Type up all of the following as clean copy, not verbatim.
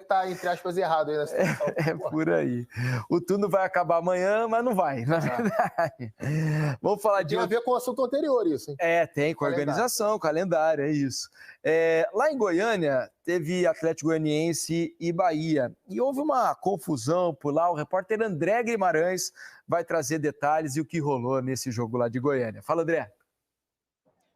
tá, entre aspas, errado aí na situação. É por aí. O turno vai acabar amanhã, mas não vai, na verdade. Vamos falar de... Tem a ver com o assunto anterior isso, hein? Tem, com a organização, calendário, é isso. Lá em Goiânia, teve Atlético Goianiense e Bahia. E houve uma confusão por lá. O repórter André Guimarães vai trazer detalhes e o que rolou nesse jogo lá de Goiânia. Fala, André.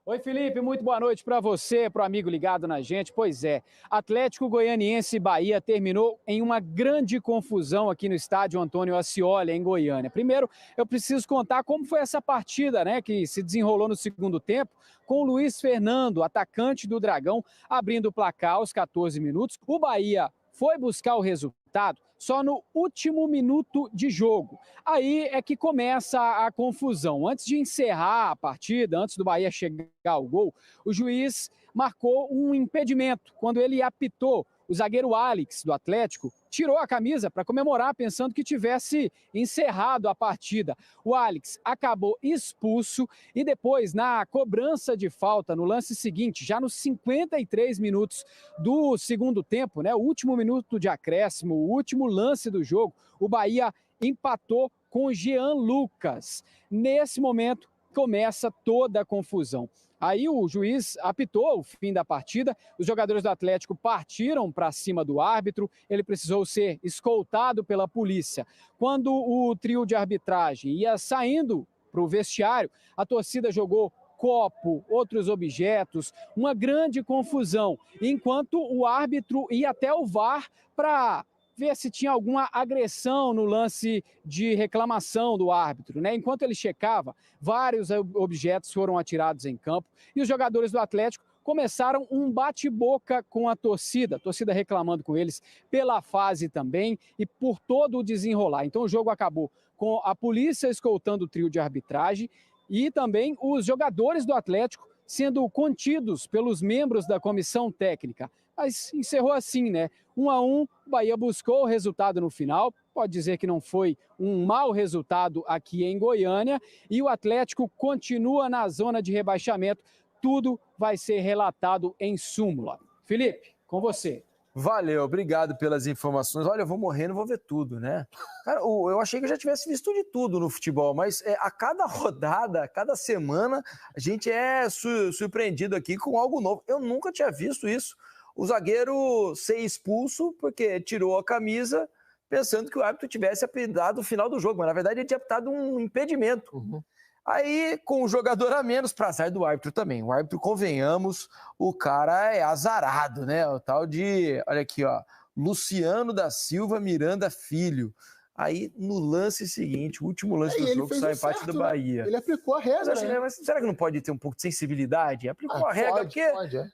Oi, Felipe, muito boa noite para você, para o amigo ligado na gente. Pois é, Atlético Goianiense e Bahia terminou em uma grande confusão aqui no estádio Antônio Ascioli, em Goiânia. Primeiro, eu preciso contar como foi essa partida, né, que se desenrolou no segundo tempo, com o Luiz Fernando, atacante do Dragão, abrindo o placar aos 14 minutos. O Bahia foi buscar o resultado só no último minuto de jogo. Aí é que começa a confusão. Antes de encerrar a partida, antes do Bahia chegar ao gol, o juiz marcou um impedimento. Quando ele apitou, o zagueiro Alex, do Atlético, tirou a camisa para comemorar, pensando que tivesse encerrado a partida. O Alex acabou expulso e depois, na cobrança de falta, no lance seguinte, já nos 53 minutos do segundo tempo, né, o último minuto de acréscimo, o último lance do jogo, o Bahia empatou com o Jean Lucas. Nesse momento, começa toda a confusão. Aí o juiz apitou o fim da partida, os jogadores do Atlético partiram para cima do árbitro, ele precisou ser escoltado pela polícia. Quando o trio de arbitragem ia saindo para o vestiário, a torcida jogou copo, outros objetos, uma grande confusão, enquanto o árbitro ia até o VAR para ver se tinha alguma agressão no lance de reclamação do árbitro, né? Enquanto ele checava, vários objetos foram atirados em campo e os jogadores do Atlético começaram um bate-boca com a torcida reclamando com eles pela fase também e por todo o desenrolar. Então o jogo acabou com a polícia escoltando o trio de arbitragem e também os jogadores do Atlético sendo contidos pelos membros da comissão técnica. Mas encerrou assim, né? 1-1, o Bahia buscou o resultado no final, pode dizer que não foi um mau resultado aqui em Goiânia, e o Atlético continua na zona de rebaixamento, tudo vai ser relatado em súmula. Felipe, com você. Valeu, obrigado pelas informações. Olha, eu vou morrendo, vou ver tudo, né? Cara, eu achei que eu já tivesse visto de tudo no futebol, mas a cada rodada, a cada semana, a gente é surpreendido aqui com algo novo. Eu nunca tinha visto isso. O zagueiro ser expulso porque tirou a camisa pensando que o árbitro tivesse apitado o final do jogo, mas na verdade ele tinha apitado um impedimento. Uhum. Aí, com o jogador a menos, para azar do árbitro também. O árbitro, convenhamos, o cara é azarado, né? O tal de, olha aqui, ó, Luciano da Silva Miranda Filho. Aí, no lance seguinte, o último lance do jogo, sai o empate do Bahia. Ele aplicou a regra, mas será que não pode ter um pouco de sensibilidade? Aplicou a regra, porque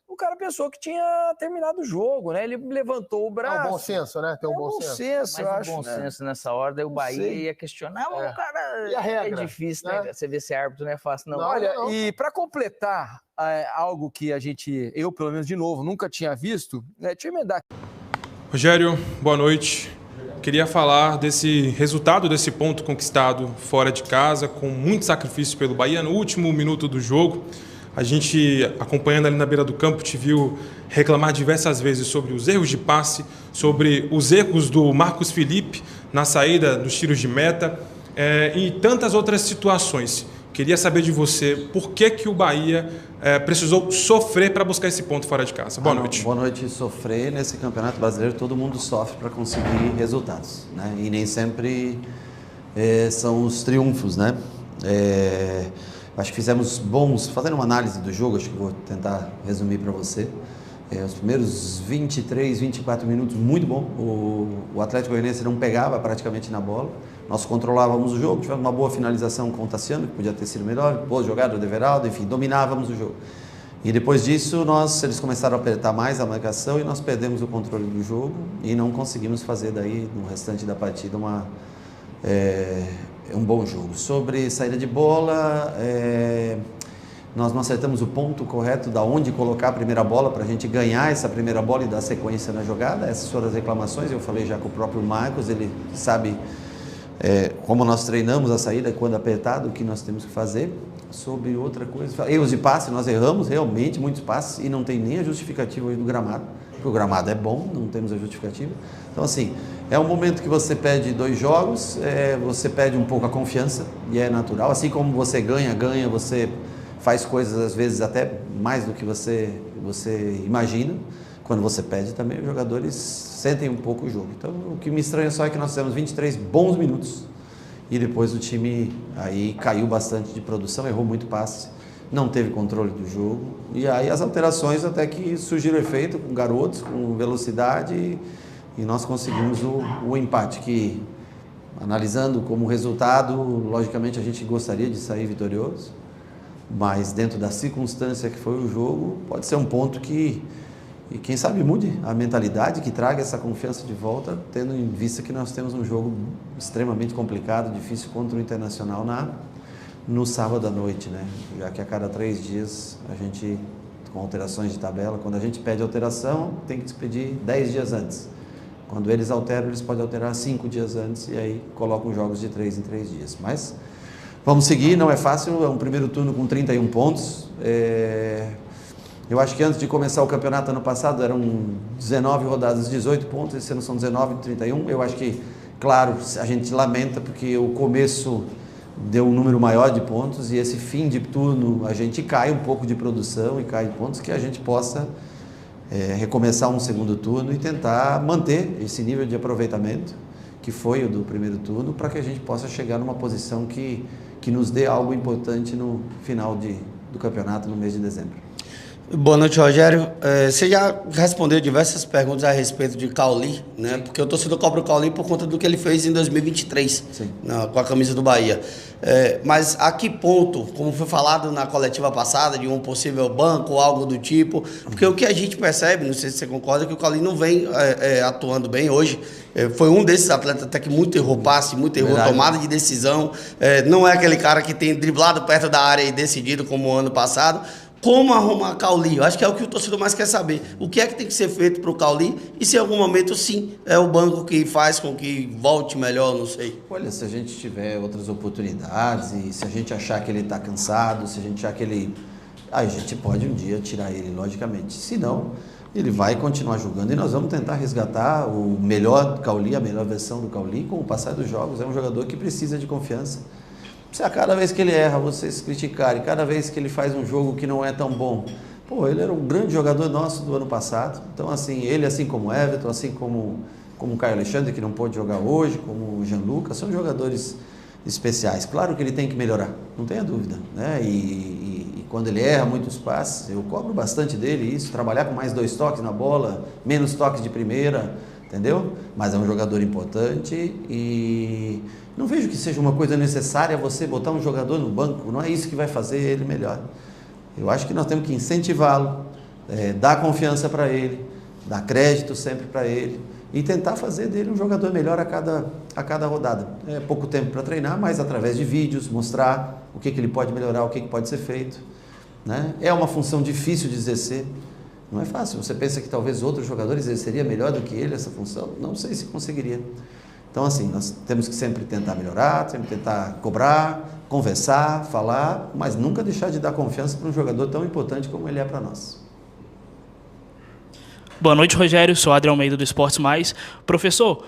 o cara pensou que tinha terminado o jogo, né? Ele levantou o braço. É um bom senso, né? Tem um bom senso. Eu acho, bom senso nessa hora, daí o Bahia ia questionar, mas o cara... E a regra? É difícil, né? Você vê se é árbitro não é fácil, não. Olha, e para completar algo que eu, pelo menos de novo, nunca tinha visto, deixa eu emendar. Rogério, boa noite. Queria falar desse resultado, desse ponto conquistado fora de casa, com muito sacrifício pelo Bahia no último minuto do jogo. A gente, acompanhando ali na beira do campo, te viu reclamar diversas vezes sobre os erros de passe, sobre os erros do Marcos Felipe na saída dos tiros de meta e tantas outras situações. Queria saber de você por que o Bahia precisou sofrer para buscar esse ponto fora de casa. Boa noite. Boa noite. Sofrer nesse Campeonato Brasileiro, todo mundo sofre para conseguir resultados, né? E nem sempre são os triunfos, né? Acho que fizemos bons, fazendo uma análise do jogo, acho que vou tentar resumir para você. Os primeiros 23, 24 minutos, muito bom. O Atlético Goianiense não pegava praticamente na bola. Nós controlávamos o jogo, tivemos uma boa finalização com o Tassiano, que podia ter sido melhor, boa jogada do Everaldo, enfim, dominávamos o jogo. E depois disso, eles começaram a apertar mais a marcação e nós perdemos o controle do jogo e não conseguimos fazer daí, no restante da partida, um bom jogo. Sobre saída de bola, nós não acertamos o ponto correto da onde colocar a primeira bola para a gente ganhar essa primeira bola e dar sequência na jogada. Essas foram as reclamações, eu falei já com o próprio Marcos, ele sabe como nós treinamos a saída quando apertado, o que nós temos que fazer. Sobre outra coisa, erros de passe, nós erramos realmente muitos passes e não tem nem a justificativa hoje do gramado, porque o gramado é bom, não temos a justificativa. Então, assim, é um momento que você perde 2 jogos, você perde um pouco a confiança, e é natural. Assim como você ganha, você faz coisas, às vezes, até mais do que você imagina. Quando você perde também, os jogadores sentem um pouco o jogo. Então, o que me estranha só é que nós temos 23 bons minutos e depois o time aí caiu bastante de produção, errou muito passe, não teve controle do jogo. E aí as alterações até que surgiram efeito com garotos, com velocidade e nós conseguimos o empate que, analisando como resultado, logicamente a gente gostaria de sair vitorioso, mas dentro da circunstância que foi o jogo, pode ser um ponto que, e quem sabe mude a mentalidade, que traga essa confiança de volta, tendo em vista que nós temos um jogo extremamente complicado, difícil contra o Internacional no sábado à noite, né? Já que a cada 3 dias a gente, com alterações de tabela, quando a gente pede alteração, tem que despedir 10 dias antes. Quando eles alteram, eles podem alterar 5 dias antes e aí colocam jogos de 3 em 3 dias. Mas vamos seguir, não é fácil, é um primeiro turno com 31 pontos. Eu acho que antes de começar o campeonato ano passado eram 19 rodadas, 18 pontos, esse ano são 19 de 31. Eu acho que, claro, a gente lamenta porque o começo deu um número maior de pontos e esse fim de turno a gente cai um pouco de produção e cai de pontos, que a gente possa recomeçar um segundo turno e tentar manter esse nível de aproveitamento que foi o do primeiro turno, para que a gente possa chegar numa posição que nos dê algo importante no final do campeonato no mês de dezembro. Boa noite, Rogério. Você já respondeu diversas perguntas a respeito de Cauli, né? Porque o torcedor cobra o Cauli por conta do que ele fez em 2023, com a camisa do Bahia. Mas a que ponto, como foi falado na coletiva passada, de um possível banco ou algo do tipo, porque o que a gente percebe, não sei se você concorda, que o Cauli não vem atuando bem hoje. Foi um desses atletas até que muito errou passe, muito errou tomada de decisão. Não é aquele cara que tem driblado perto da área e decidido como o ano passado. Como arrumar Cauli? Eu acho que é o que o torcedor mais quer saber. O que é que tem que ser feito para o Cauli? E se em algum momento, sim, é o banco que faz com que volte melhor, não sei. Olha, se a gente tiver outras oportunidades e se a gente achar que ele está cansado, se a gente achar que ele... Aí a gente pode um dia tirar ele, logicamente. Se não, ele vai continuar jogando e nós vamos tentar resgatar o melhor do Cauli, a melhor versão do Cauli com o passar dos jogos. É um jogador que precisa de confiança. Se a cada vez que ele erra, vocês criticarem, cada vez que ele faz um jogo que não é tão bom, ele era um grande jogador nosso do ano passado. Então, assim, ele, assim como o Everton, assim como o Caio Alexandre, que não pôde jogar hoje, como o Jean Lucas, são jogadores especiais. Claro que ele tem que melhorar, não tenha dúvida, né? E quando ele erra muitos passes, eu cobro bastante dele isso, trabalhar com mais 2 toques na bola, menos toques de primeira, entendeu? Mas é um jogador importante e não vejo que seja uma coisa necessária você botar um jogador no banco, não é isso que vai fazer ele melhor. Eu acho que nós temos que incentivá-lo, dar confiança para ele, dar crédito sempre para ele e tentar fazer dele um jogador melhor a cada rodada. É pouco tempo para treinar, mas através de vídeos, mostrar o que ele pode melhorar, o que pode ser feito, né? É uma função difícil de exercer, não é fácil. Você pensa que talvez outros jogadores exerceria melhor do que ele essa função? Não sei se conseguiria. Então, assim, nós temos que sempre tentar melhorar, sempre tentar cobrar, conversar, falar, mas nunca deixar de dar confiança para um jogador tão importante como ele é para nós. Boa noite, Rogério. Sou Adriano Almeida do Esportes Mais. Professor,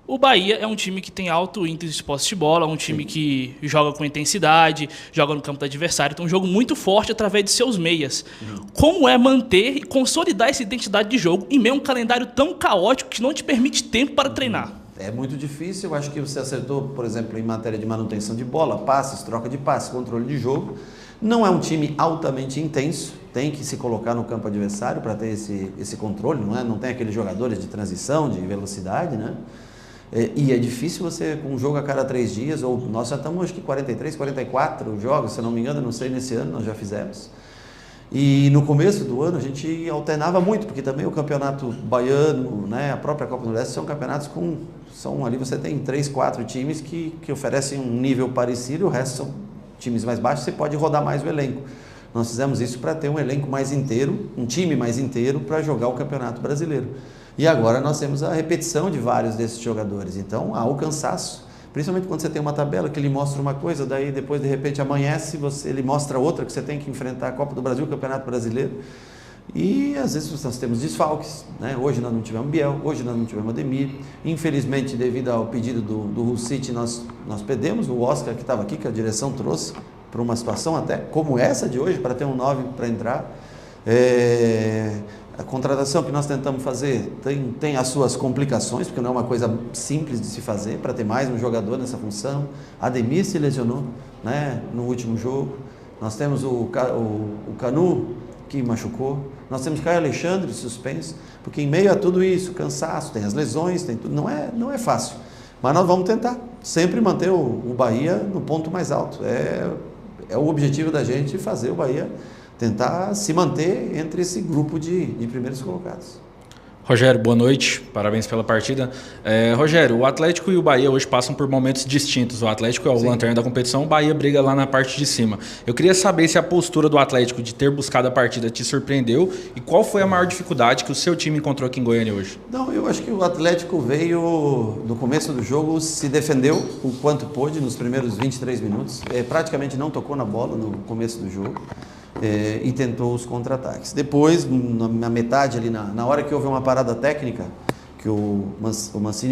o Bahia é um time que tem alto índice de posse de bola, um time que joga com intensidade, joga no campo do adversário, tem um jogo muito forte através de seus meias. Como é manter e consolidar essa identidade de jogo em meio a um calendário tão caótico que não te permite tempo para treinar? É muito difícil, eu acho que você acertou, por exemplo, em matéria de manutenção de bola, passes, troca de passes, controle de jogo. Não é um time altamente intenso, tem que se colocar no campo adversário para ter esse controle, não tem aqueles jogadores de transição, de velocidade, né? E é difícil você, com um jogo a cada 3 dias, ou nós já estamos acho que 43, 44 jogos, se eu não me engano, não sei, nesse ano nós já fizemos. E no começo do ano a gente alternava muito, porque também o campeonato baiano, né, a própria Copa do Nordeste são campeonatos ali você tem 3, 4 times que oferecem um nível parecido, o resto são times mais baixos, você pode rodar mais o elenco. Nós fizemos isso para ter um elenco mais inteiro, um time mais inteiro para jogar o Campeonato Brasileiro. E agora nós temos a repetição de vários desses jogadores, então há o cansaço. Principalmente quando você tem uma tabela que ele mostra uma coisa, daí depois de repente amanhece, ele mostra outra, que você tem que enfrentar a Copa do Brasil, o Campeonato Brasileiro. E às vezes nós temos desfalques, né? Hoje nós não tivemos Biel, hoje nós não tivemos Ademir. Infelizmente, devido ao pedido do Hull City, nós perdemos o Oscar que estava aqui, que a direção trouxe para uma situação até como essa de hoje, para ter um 9 para entrar. A contratação que nós tentamos fazer tem as suas complicações, porque não é uma coisa simples de se fazer, para ter mais um jogador nessa função. Ademir se lesionou, né, no último jogo. Nós temos o Canu, que machucou. Nós temos Caio Alexandre suspenso, porque em meio a tudo isso, cansaço, tem as lesões, tem tudo, não é fácil. Mas nós vamos tentar sempre manter o Bahia no ponto mais alto. É o objetivo da gente fazer o Bahia tentar se manter entre esse grupo de primeiros colocados. Rogério, boa noite, parabéns pela partida. Rogério, o Atlético e o Bahia hoje passam por momentos distintos. O Atlético é o lanterna da competição, o Bahia briga lá na parte de cima. Eu queria saber se a postura do Atlético de ter buscado a partida te surpreendeu e qual foi a maior dificuldade que o seu time encontrou aqui em Goiânia hoje? Não, eu acho que o Atlético veio, no começo do jogo, se defendeu o quanto pôde nos primeiros 23 minutos. Praticamente não tocou na bola no começo do jogo. E tentou os contra-ataques. Depois, na metade ali, na hora que houve uma parada técnica, que o Mancini